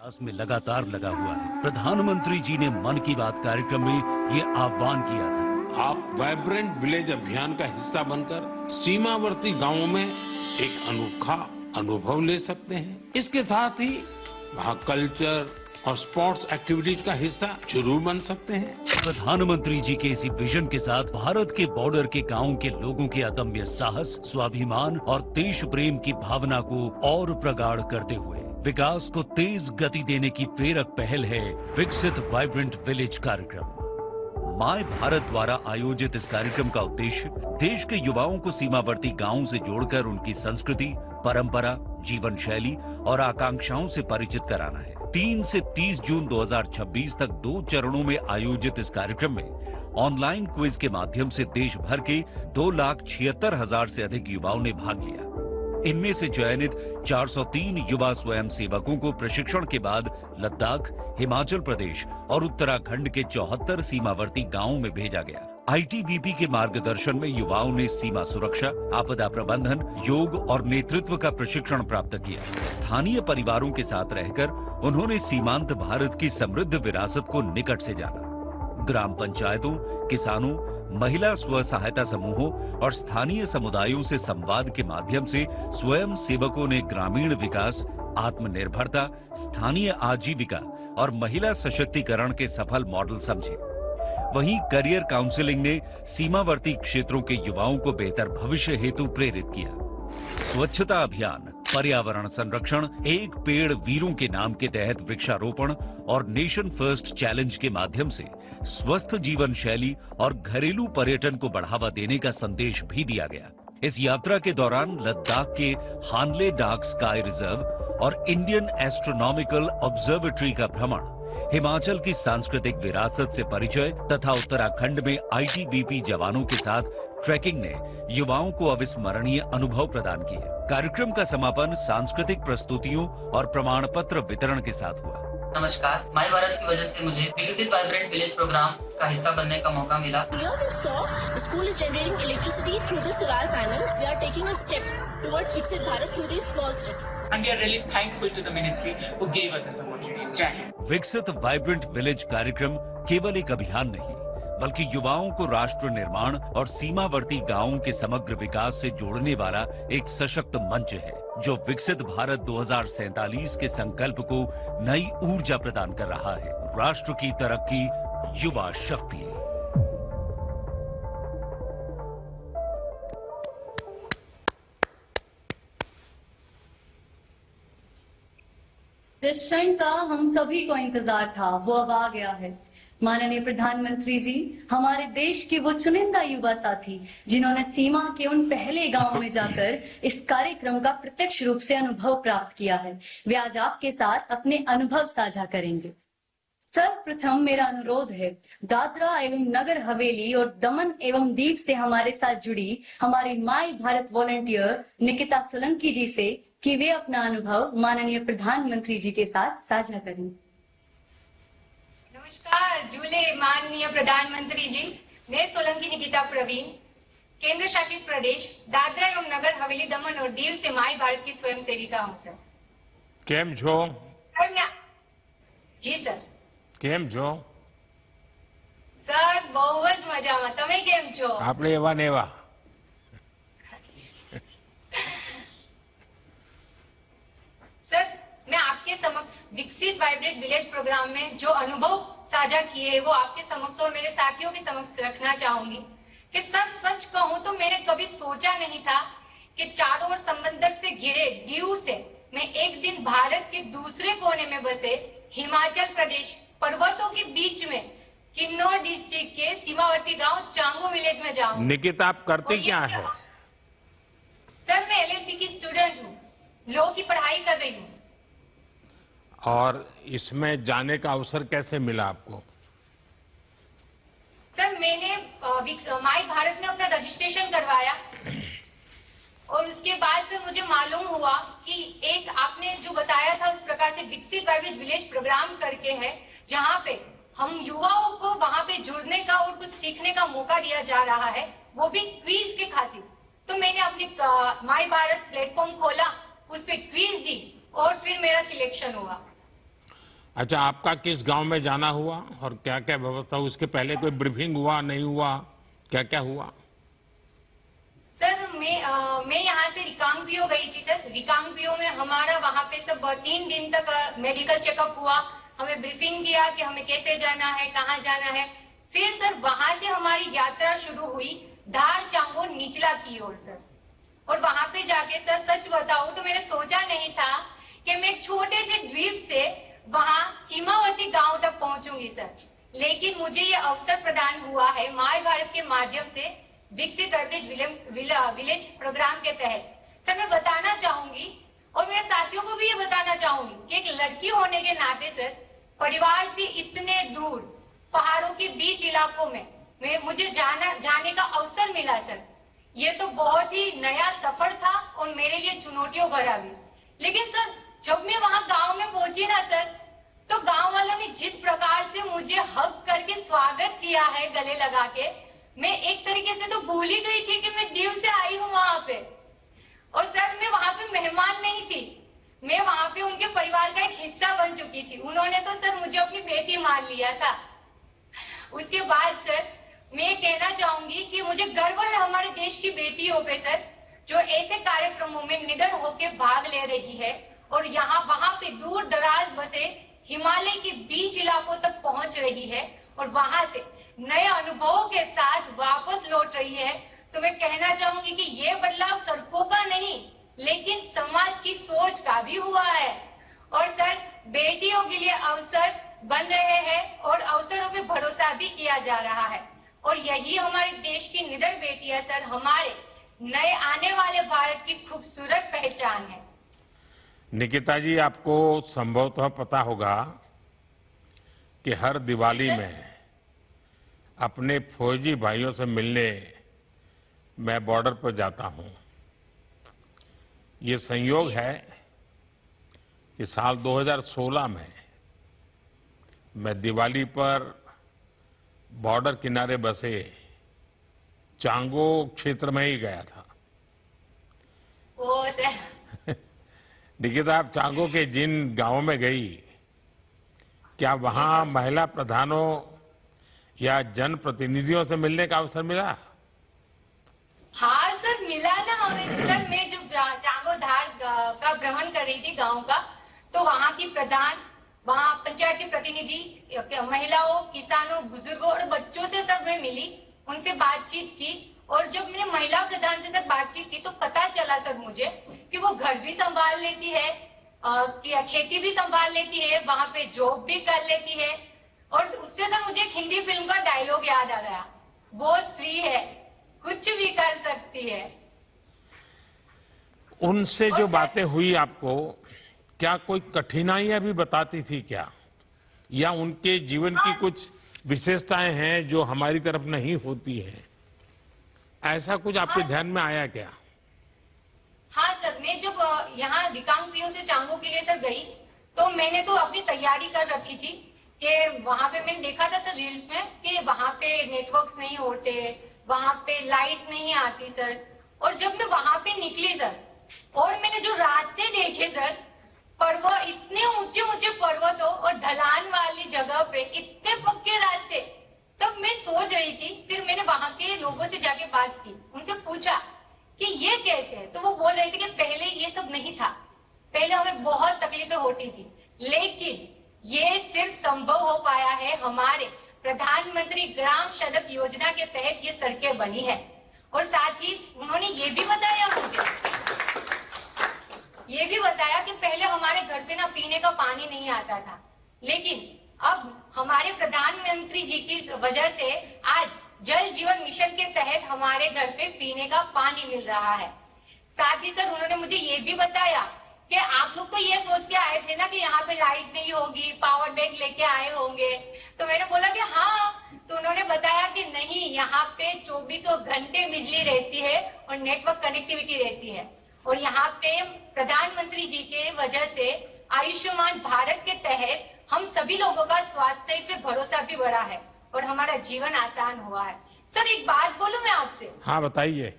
विकास में लगातार लगा हुआ है। प्रधानमंत्री जी ने मन की बात कार्यक्रम में ये आह्वान किया था। आप वाइब्रेंट विलेज अभियान का हिस्सा बनकर सीमावर्ती गांवों में एक अनोखा अनुभव ले सकते हैं। इसके साथ ही वहाँ कल्चर और स्पोर्ट्स एक्टिविटीज का हिस्सा जरूर बन सकते हैं। प्रधानमंत्री जी के इसी विजन के साथ भारत के बॉर्डर के गांव के लोगों के अदम्य साहस, स्वाभिमान और देश प्रेम की भावना को और प्रगाढ़ करते हुए विकास को तेज गति देने की प्रेरक पहल है विकसित वाइब्रेंट विलेज कार्यक्रम। माय भारत द्वारा आयोजित इस कार्यक्रम का उद्देश्य देश के युवाओं को सीमावर्ती गांवों से जोड़कर उनकी संस्कृति, परंपरा, जीवन शैली और आकांक्षाओं से परिचित कराना है। 3 से 30 जून 2026 तक 2 चरणों में आयोजित इस कार्यक्रम में ऑनलाइन क्विज के माध्यम से देश भर के 2,76,000 से अधिक युवाओं ने भाग लिया। इनमें से चयनित 403 युवा स्वयं सेवकों को प्रशिक्षण के बाद लद्दाख, हिमाचल प्रदेश और उत्तराखंड के 74 सीमावर्ती गांवों में भेजा गया। आईटीबीपी के मार्गदर्शन में युवाओं ने सीमा सुरक्षा, आपदा प्रबंधन, योग और नेतृत्व का प्रशिक्षण प्राप्त किया। स्थानीय परिवारों के साथ रहकर उन्होंने सीमांत भारत की समृद्ध विरासत को निकट से जाना। ग्राम पंचायतों, किसानों, महिला स्व सहायता समूहों और स्थानीय समुदायों से संवाद के माध्यम से स्वयं सेवकों ने ग्रामीण विकास, आत्मनिर्भरता, स्थानीय आजीविका और महिला सशक्तिकरण के सफल मॉडल समझे। वहीं करियर काउंसलिंग ने सीमावर्ती क्षेत्रों के युवाओं को बेहतर भविष्य हेतु प्रेरित किया। स्वच्छता अभियान, पर्यावरण संरक्षण, एक पेड़ वीरों के नाम के तहत वृक्षारोपण और नेशन फर्स्ट चैलेंज के माध्यम से स्वस्थ जीवन शैली और घरेलू पर्यटन को बढ़ावा देने का संदेश भी दिया गया। इस यात्रा के दौरान लद्दाख के हानले डार्क स्काई रिजर्व और इंडियन एस्ट्रोनॉमिकल ऑब्जर्वेटरी का भ्रमण, हिमाचल की सांस्कृतिक विरासत से परिचय तथा उत्तराखंड में आईटीबीपी जवानों के साथ ट्रैकिंग ने युवाओं को अविस्मरणीय अनुभव प्रदान किए। कार्यक्रम का समापन सांस्कृतिक प्रस्तुतियों और प्रमाण पत्र वितरण के साथ हुआ। नमस्कार, माय भारत की वजह से मुझे विकसित वाइब्रेंट विलेज प्रोग्राम का हिस्सा बनने का मौका मिला। Here we saw the school is generating electricity through the solar panel. We are taking a step towards Viksit Bharat through these small steps. And we are really thankful to the ministry who gave us this opportunity. जय हिंद। विकसित vibrant village कार्यक्रम केवल एक अभियान नहीं, बल्कि युवाओं को राष्ट्र निर्माण और सीमावर्ती गांवों के समग्र विकास से जोड़ने वाला एक सशक्त मंच है, जो विकसित भारत 2047 के संकल्प को नई ऊर्जा प्रदान कर रहा है। राष्ट्र की तरक्की, युवा शक्ति। जिस क्षण का हम सभी को इंतजार था वो अब आ गया है। माननीय प्रधानमंत्री जी, हमारे देश के वो चुनिंदा युवा साथी जिन्होंने सीमा के उन पहले गांव में जाकर इस कार्यक्रम का प्रत्यक्ष रूप से अनुभव प्राप्त किया है, वे आज आपके साथ अपने अनुभव साझा करेंगे। सर्वप्रथम मेरा अनुरोध है, दादरा एवं नगर हवेली और दमन एवं दीव से हमारे साथ जुड़ी हमारी माय भारत वॉलंटियर निकिता सोलंकी जी से कि वे अपना अनुभव माननीय प्रधानमंत्री जी के साथ साझा करें। नमस्कार झूले माननीय प्रधानमंत्री जी, मैं सोलंकी निकिता प्रवीण, केंद्र शासित प्रदेश दादरा एवं नगर हवेली दमन और दीव से माय भारत की स्वयं सेविका हूँ सर। केम छो? जी सर। केम छो? सर बहुत मजा में, તમે કેમ છો? આપણે એવા ને એવા। सर, मैं आपके समक्ष विकसित वाइब्रेंट विलेज प्रोग्राम में जो अनुभव साझा किए वो आपके समक्ष और मेरे साथियों के समक्ष रखना चाहूंगी कि सर सच कहूं तो मैंने कभी सोचा नहीं था कि चारों ओर समंदर से घिरे दीव से मैं एक दिन भारत के दूसरे कोने में बसे हिमाचल प्रदेश पर्वतों के बीच में किन्नौर डिस्ट्रिक्ट के सीमावर्ती गांव चांगो विलेज में जाऊं। निकिता, आप करती क्या है? सर मैं एलएलबी की स्टूडेंट हूँ, लॉ की पढ़ाई कर रही हूँ। और इसमें जाने का अवसर कैसे मिला आपको? सर मैंने माय भारत में अपना रजिस्ट्रेशन करवाया और उसके बाद से मुझे मालूम हुआ कि एक आपने जो बताया था उस प्रकार से विकसित वाइब्रेंट विलेज प्रोग्राम करके है, जहाँ पे हम युवाओं को वहाँ पे जुड़ने का और कुछ सीखने का मौका दिया जा रहा है, वो भी क्विज के खातिर। तो मैंने अपनी माय भारत प्लेटफॉर्म खोला, उस पे क्विज दी और फिर मेरा सिलेक्शन हुआ। अच्छा, आपका किस गांव में जाना हुआ और क्या क्या व्यवस्था हुई? उसके पहले कोई ब्रीफिंग हुआ, नहीं हुआ, क्या क्या हुआ? सर मैं यहाँ से रिकांगपियो गई थी सर। रिकांगपियो में हमारा वहाँ पे सब 3 दिन तक मेडिकल चेकअप हुआ। हमें ब्रीफिंग किया कि हमें कैसे जाना है, कहाँ जाना है। फिर सर वहां से हमारी यात्रा शुरू हुई धार चांगो निचला की ओर सर। और वहां पे जाके सर सच बताऊं तो मैंने सोचा नहीं था कि मैं एक छोटे से द्वीप से वहां सीमावर्ती गांव तक पहुंचूंगी सर। लेकिन मुझे ये अवसर प्रदान हुआ है माय भारत के माध्यम से विकसित वाइब्रेंट विलेज प्रोग्राम के तहत। सर मैं बताना चाहूंगी और मेरे साथियों को भी ये बताना चाहूंगी कि एक लड़की होने के नाते सर परिवार से इतने दूर पहाड़ों के बीच इलाकों में मुझे जाने का अवसर मिला सर। ये तो बहुत ही नया सफर था और मेरे लिए चुनौतियों भरा भी। लेकिन सर जब मैं वहां गांव में पहुंची ना सर, तो गांव वालों ने जिस प्रकार से मुझे हक करके स्वागत किया है गले लगा के, मैं एक तरीके से तो भूल ही गई थी कि मैं दीव से आई हूँ वहां पे। और सर मैं वहां पे मेहमान नहीं थी, मैं वहां पे उनके परिवार का एक हिस्सा बन चुकी थी। उन्होंने तो सर मुझे अपनी बेटी मान लिया था। उसके बाद सर मैं कहना चाहूंगी कि मुझे गर्व है हमारे देश की बेटियों पे सर, जो ऐसे कार्यक्रमों में निडर होकर भाग ले रही है और यहाँ वहां पे दूर दराज बसे हिमालय के बीच इलाकों तक पहुंच रही है और वहां से नए अनुभवों के साथ वापस लौट रही है। तो मैं कहना चाहूंगी कि ये बदलाव सड़कों का नहीं लेकिन समाज की सोच का भी हुआ है। और सर बेटियों के लिए अवसर बन रहे हैं और अवसरों पे भरोसा भी किया जा रहा है। और यही हमारे देश की निडर बेटियां सर हमारे नए आने वाले भारत की खूबसूरत पहचान है। निकिता जी, आपको संभवतः पता होगा कि हर दिवाली में अपने फौजी भाइयों से मिलने मैं बॉर्डर पर जाता हूं। ये संयोग है कि साल 2016 में मैं दिवाली पर बॉर्डर किनारे बसे चांगो क्षेत्र में ही गया था। ओ सर निकिता, आप चांगो के जिन गांवों में गई, क्या वहां महिला प्रधानों या जन प्रतिनिधियों से मिलने का अवसर मिला? हाँ सर मिला ना हमें सर। मैं जब चांगो धार का भ्रमण कर रही थी गांव का, तो वहाँ की प्रधान, वहाँ पंचायत के प्रतिनिधि, महिलाओं, किसानों, बुजुर्गों और बच्चों से सब मैं मिली, उनसे बातचीत की। और जब मैंने महिला प्रधान से सब बातचीत की तो पता चला सर मुझे कि वो घर भी संभाल लेती है, खेती भी संभाल लेती है, वहाँ पे जॉब भी कर लेती है। और उससे सर मुझे एक हिंदी फिल्म का डायलॉग याद आ गया, वो स्त्री है कुछ भी कर सकती है। उनसे जो बातें हुई आपको, क्या कोई कठिनाइयां भी बताती थी क्या, या उनके जीवन की कुछ विशेषताएं हैं जो हमारी तरफ नहीं होती है? ऐसा कुछ आपके ध्यान में आया क्या? हाँ सर, मैं जब यहाँ रिकांगपियो से चांगो के लिए सर गई तो मैंने तो अपनी तैयारी कर रखी थी कि वहां पे मैंने देखा था सर रील्स में कि वहां पे नेटवर्क्स नहीं होते, वहां पे लाइट नहीं आती सर। और जब मैं वहां पे निकली सर और मैंने जो रास्ते देखे सर, पर्वत, इतने ऊंचे ऊंचे पर्वतों और ढलान वाली जगह पे इतने पक्के रास्ते, तब मैं सोच रही थी। फिर मैंने वहां के लोगों से जाके बात की, उनसे पूछा कि ये कैसे है। तो वो बोल रहे थे कि पहले ये सब नहीं था, पहले हमें बहुत तकलीफें होती थी, लेकिन ये सिर्फ संभव हो पाया है हमारे प्रधानमंत्री ग्राम सड़क योजना के तहत ये सड़कें बनी है। और साथ ही उन्होंने ये भी बताया मुझे, ये भी बताया कि पहले हमारे घर पे ना पीने का पानी नहीं आता था, लेकिन अब हमारे प्रधानमंत्री जी की वजह से आज जल जीवन मिशन के तहत हमारे घर पे पीने का पानी मिल रहा है। साथ ही सर उन्होंने मुझे ये भी बताया कि आप लोग तो ये सोच के आए थे ना कि यहाँ पे लाइट नहीं होगी, पावर बैंक लेके आए होंगे। तो मैंने बोला कि हाँ, तो उन्होंने बताया कि नहीं, यहाँ पे 24 घंटे बिजली रहती है और नेटवर्क कनेक्टिविटी रहती है। और यहाँ पे प्रधानमंत्री जी के वजह से आयुष्मान भारत के तहत हम सभी लोगों का स्वास्थ्य पे भरोसा भी बढ़ा है और हमारा जीवन आसान हुआ है। सर एक बात बोलूं मैं आपसे? हाँ बताइए।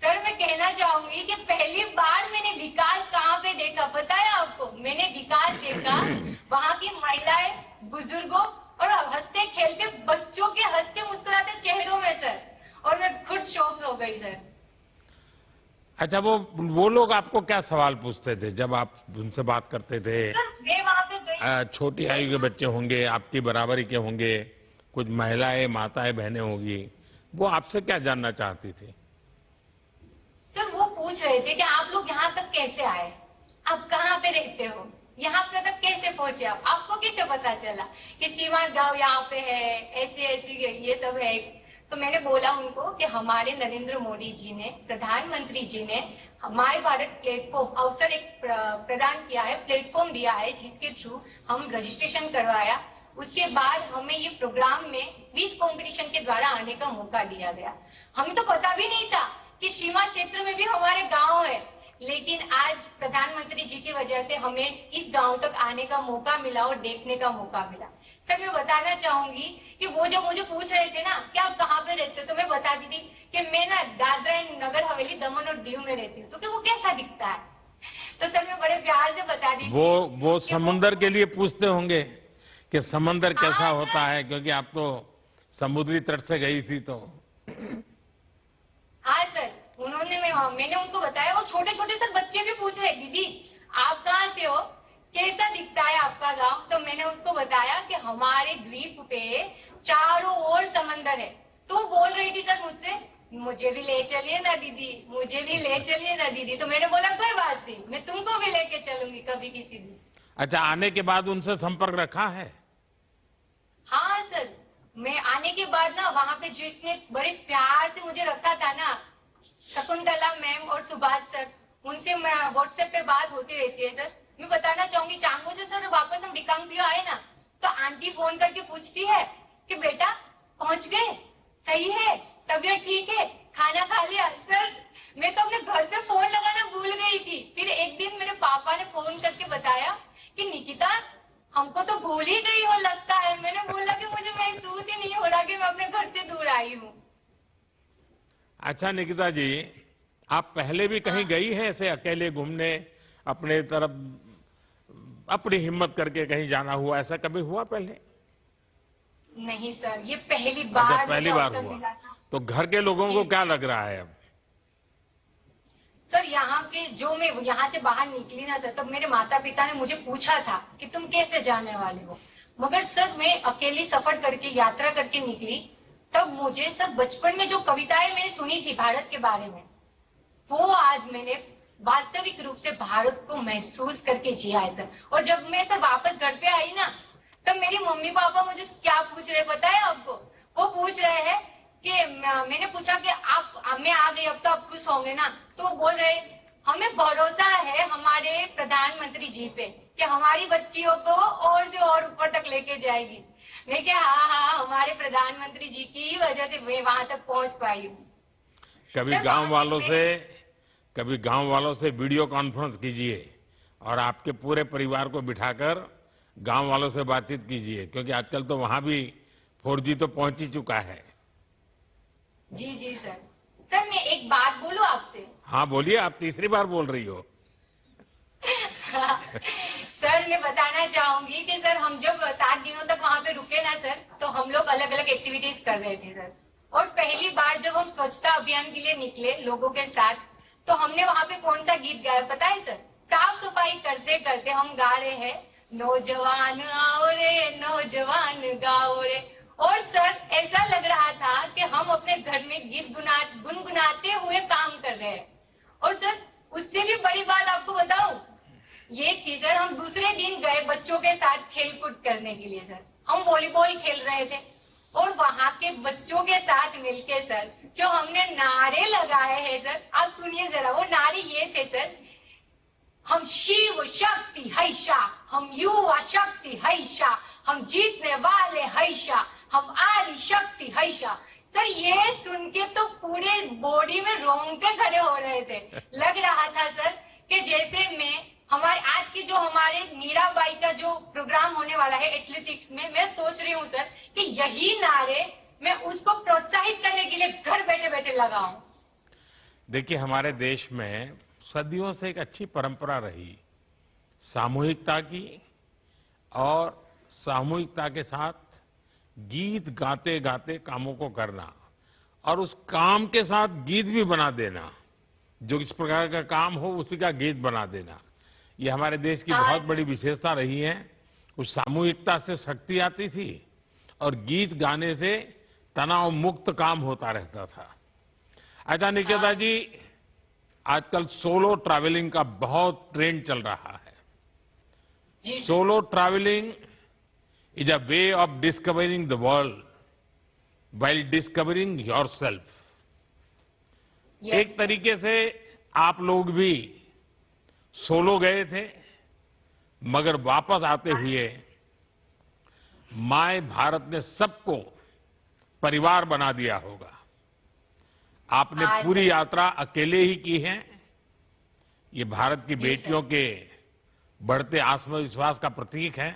सर मैं कहना चाहूंगी कि पहली बार मैंने विकास कहाँ पे देखा पता है आपको? मैंने विकास देखा वहाँ की महिलाएं, बुजुर्गों और हंसते खेलते बच्चों के हंसते मुस्कुराते चेहरों में सर, और मैं खुद शॉक हो गई सर। अच्छा, वो लोग आपको क्या सवाल पूछते थे जब आप उनसे बात करते थे? सर मैं वहाँ पे गई, छोटी आयु के बच्चे होंगे, आपकी बराबरी के होंगे, कुछ महिलाएं, माताएं, बहनें होंगी, वो आपसे क्या जानना चाहती थी? सर वो पूछ रहे थे कि आप लोग यहाँ तक कैसे आए, आप कहाँ पे रहते हो, यहाँ पे तक कैसे पहुंचे, आप आपको कैसे पता चला कि सीमा गांव यहाँ पे है, ऐसे ऐसे ये सब है। तो मैंने बोला उनको कि हमारे नरेंद्र मोदी जी ने, प्रधानमंत्री जी ने माय भारत प्लेटफॉर्म अवसर एक प्रदान किया है, प्लेटफॉर्म दिया है, जिसके थ्रू हम रजिस्ट्रेशन करवाया। उसके बाद हमें ये प्रोग्राम में क्विज कंपटीशन के द्वारा आने का मौका दिया गया। हमें तो पता भी नहीं था कि सीमा क्षेत्र में भी हमारे गांव है, लेकिन आज प्रधानमंत्री जी की वजह से हमें इस गांव तक आने का मौका मिला और देखने का मौका मिला। सर मैं बताना चाहूंगी कि वो जब मुझे पूछ रहे थे ना कि आप कहाँ पे रहते हो, तो मैं बताती थी कि मैं ना दादरा एंड नगर हवेली, दमन और दीव में रहती हूँ। तो कि वो कैसा दिखता है, तो सर मैं बड़े प्यार से बता दी। वो समुंदर के लिए पूछते होंगे कि समंदर कैसा होता है, क्योंकि आप तो समुद्री तट से गई थी। तो हाँ सर, मैंने उनको बताया। और छोटे छोटे सर बच्चे भी पूछ रहे, दीदी आप कहाँ से हो, कैसा दिखता है आपका गांव? तो मैंने उसको बताया कि हमारे द्वीप पे चारों ओर समंदर है। तो वो बोल रही थी सर मुझसे, मुझे भी ले चलिए ना दीदी, मुझे भी ले चलिए ना दीदी। तो मैंने बोला कोई बात नहीं, मैं तुमको भी लेके चलूंगी कभी किसी दिन। अच्छा, आने के बाद उनसे संपर्क रखा है? हाँ सर, मैं आने के बाद ना वहाँ पे जिसने बड़े प्यार से मुझे रखा था ना, शकुंतला मैम और सुभाष सर, उनसे मैं व्हाट्सएप पे बात होती रहती है सर। मैं बताना चाहूंगी चांगो से सर वापस हम रिकांगपियो आए ना, तो आंटी फोन करके पूछती है कि बेटा पहुंच गए, सही है, तबीयत ठीक है, खाना खा लिया? सर मैं तो अपने घर पे फोन लगाना भूल गई थी। फिर एक दिन मेरे पापा ने फोन करके बताया कि निकिता हमको तो भूल ही गई हो लगता है। मैंने बोला कि मुझे महसूस ही नहीं हो रहा कि मैं अपने घर से दूर आई हूँ। अच्छा निकिता जी, आप पहले भी कहीं गई हैं ऐसे अकेले घूमने, अपने तरफ अपनी हिम्मत करके कहीं जाना हुआ, ऐसा कभी हुआ पहले? नहीं सर, ये पहली बार। अच्छा, पहली मुझे बार अवसर हुआ। मिला था। तो घर के लोगों को क्या लग रहा है अब? सर यहाँ के जो मैं यहाँ से बाहर निकली ना सर, तब मेरे माता पिता ने मुझे पूछा था कि तुम कैसे जाने वाले हो। मगर सर मैं अकेली सफर करके, यात्रा करके निकली। तब मुझे सर बचपन में जो कविताएं मैंने सुनी थी भारत के बारे में, वो आज मैंने वास्तविक रूप से भारत को महसूस करके जिया है सर। और जब मैं सर वापस घर पे आई ना, तब मेरी मम्मी पापा मुझे क्या पूछ रहे पता है आपको? वो पूछ रहे हैं कि मैंने पूछा कि आप, मैं आ गई, अब तो आप खुश होंगे ना? तो वो बोल रहे हमें भरोसा है हमारे प्रधानमंत्री जी पे कि हमारी बच्चियों को और से और ऊपर तक लेके जाएगी। मैं क्या, हाँ, हमारे प्रधानमंत्री जी की वजह से मैं वहां तक पहुंच पाई हूँ। कभी गांव वालों से वीडियो कॉन्फ्रेंस कीजिए और आपके पूरे परिवार को बिठाकर गांव वालों से बातचीत कीजिए, क्योंकि आजकल तो वहां भी 4G तो पहुंच ही चुका है। जी जी सर। सर मैं एक बात बोलूं आपसे? हाँ बोलिए, आप तीसरी बार बोल रही हो। सर मैं बताना चाहूंगी कि सर हम जब 7 दिनों तक वहाँ पे रुके ना सर, तो हम लोग अलग अलग एक्टिविटीज कर रहे थे सर। और पहली बार जब हम स्वच्छता अभियान के लिए निकले लोगों के साथ, तो हमने वहाँ पे कौन सा गीत गाया पता है सर? साफ सफाई करते करते हम गा रहे हैं, नौजवान आओ रे, नौजवान गाओ रे। और सर ऐसा लग रहा था कि हम अपने घर में गीत गुनगुनाते हुए काम कर रहे हैं। और सर उससे भी बड़ी बात आपको बताऊं, ये थी सर, हम दूसरे दिन गए बच्चों के साथ खेल कूद करने के लिए सर। हम वॉलीबॉल खेल रहे थे और वहाँ के बच्चों के साथ मिलके सर जो हमने नारे लगाए हैं सर, आप सुनिए जरा। वो नारे ये थे सर, हम शिव शक्ति हैशा, हम युवा शक्ति हैशा, हम जीतने वाले हैशा, हम आदि शक्ति हैशा। सर ये सुन के तो पूरे बॉडी में रोंगटे खड़े हो रहे थे। लग रहा था सर कि जैसे मैं हमारे आज की जो हमारे मीराबाई का जो प्रोग्राम होने वाला है एथलेटिक्स में, मैं सोच रही हूँ सर कि यही नारे मैं उसको प्रोत्साहित करने के लिए घर बैठे बैठे लगाऊं। देखिए, हमारे देश में सदियों से एक अच्छी परंपरा रही सामूहिकता की, और सामूहिकता के साथ गीत गाते गाते कामों को करना, और उस काम के साथ गीत भी बना देना। जो इस प्रकार का काम हो उसी का गीत बना देना, ये हमारे देश की बहुत बड़ी विशेषता रही है। उस सामूहिकता से शक्ति आती थी और गीत गाने से तनाव मुक्त काम होता रहता था। अच्छा निकिता जी, आजकल सोलो ट्रैवलिंग का बहुत ट्रेंड चल रहा है। जी solo travelling is a way of discovering the world while discovering yourself. एक तरीके से आप लोग भी सोलो गए थे, मगर वापस आते हुए माय भारत ने सबको परिवार बना दिया होगा। आपने पूरी यात्रा अकेले ही की है। ये भारत की बेटियों के बढ़ते आत्मविश्वास का प्रतीक है।